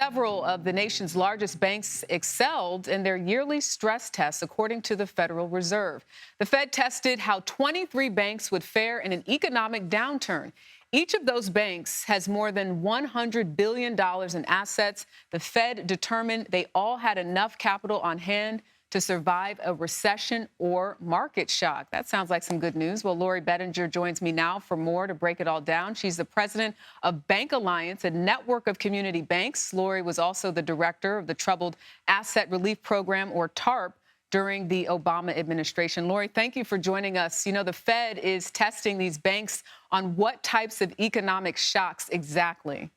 Several of the nation's largest banks excelled in their yearly stress tests, according to the Federal Reserve. The Fed tested how 23 banks would fare in an economic downturn. Each of those banks has more than $100 billion in assets. The Fed determined they all had enough capital on hand to survive a recession or market shock. That sounds like some good news. Well, Lori Bettinger joins me now for more to break it all down. She's the president of BancAlliance, a network of community banks. Lori was also the director of the Troubled Asset Relief Program, or TARP, during the Obama administration. Lori, thank you for joining us. You know, the Fed is testing these banks on what types of economic shocks exactly?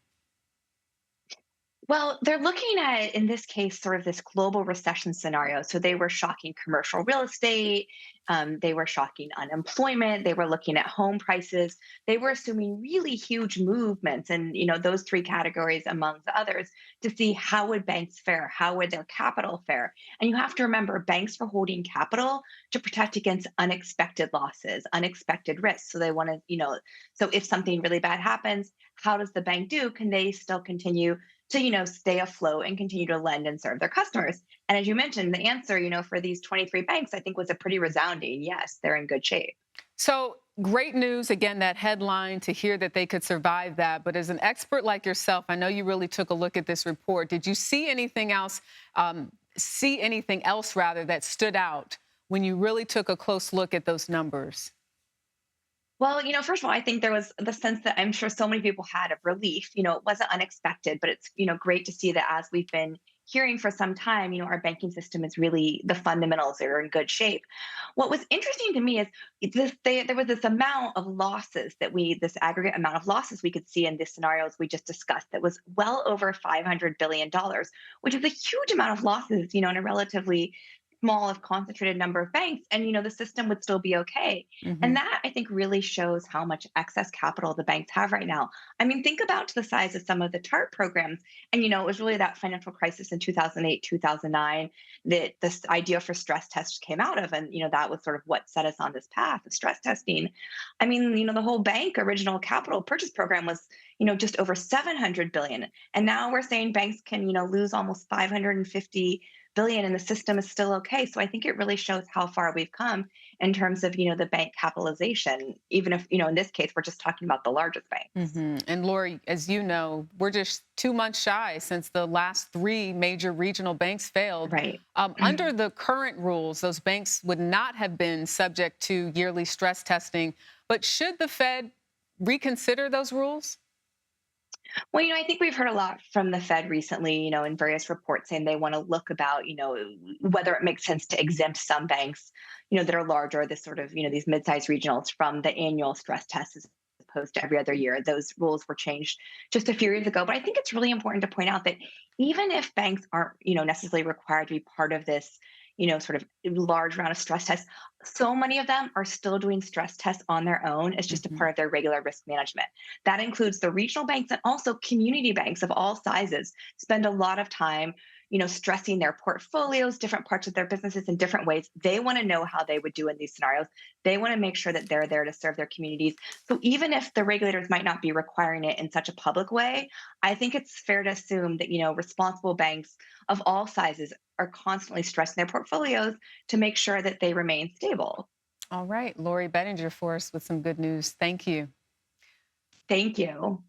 Well, they're looking at, in this case, sort of this global recession scenario. So they were shocking commercial real estate. They were shocking unemployment. They were looking at home prices. They were assuming really huge movements and, those three categories amongst others to see how would banks fare? How would their capital fare? And you have to remember banks were holding capital to protect against unexpected losses, unexpected risks. So they want to, so if something really bad happens, how does the bank do? Can they still continue to stay afloat and continue to lend and serve their customers? And as you mentioned, the answer for these 23 banks, I think, was a pretty resounding yes, they're in good shape. So great news, again, that headline, to hear that they could survive that. But as an expert like yourself, I know you really took a look at this report. Did you see anything else, rather, that stood out when you really took a close look at those numbers? Well, first of all, I think there was the sense that I'm sure so many people had of relief. It wasn't unexpected, but it's, great to see that as we've been hearing for some time, our banking system is really, the fundamentals are in good shape. What was interesting to me is there was this amount of losses this aggregate amount of losses we could see in the scenarios we just discussed that was well over $500 billion, which is a huge amount of losses, in a relatively small of concentrated number of banks, and the system would still be okay. And Hmm. that, I think, really shows how much excess capital the banks have right now. I mean, think about the size of some of the TARP programs. And it was really that financial crisis in 2008, 2009 that this idea for stress tests came out of. And that was sort of what set us on this path of stress testing. I mean, the whole bank original capital purchase program was just over 700 billion, and now we're saying banks can lose almost 550 billion and the system is still okay. So I think it really shows how far we've come in terms of, the bank capitalization, even if, in this case, we're just talking about the largest banks. And Lori, as you know, we're just 2 months shy since the last three major regional banks failed. Right. Under the current rules, those banks would not have been subject to yearly stress testing. But should the Fed reconsider those rules? Well, I think we've heard a lot from the Fed recently, in various reports saying they want to look about, whether it makes sense to exempt some banks, that are larger, this sort of, these mid-sized regionals from the annual stress tests as opposed to every other year. Those rules were changed just a few years ago. But I think it's really important to point out that even if banks aren't, necessarily required to be part of this, sort of large round of stress tests, so many of them are still doing stress tests on their own as just a Hmm. part of their regular risk management. That includes the regional banks, and also community banks of all sizes spend a lot of time, stressing their portfolios, different parts of their businesses in different ways. They want to know how they would do in these scenarios. They want to make sure that they're there to serve their communities. So even if the regulators might not be requiring it in such a public way, I think it's fair to assume that, responsible banks of all sizes are constantly stressing their portfolios to make sure that they remain stable. All right, Lori Bettinger for us with some good news. Thank you. Thank you.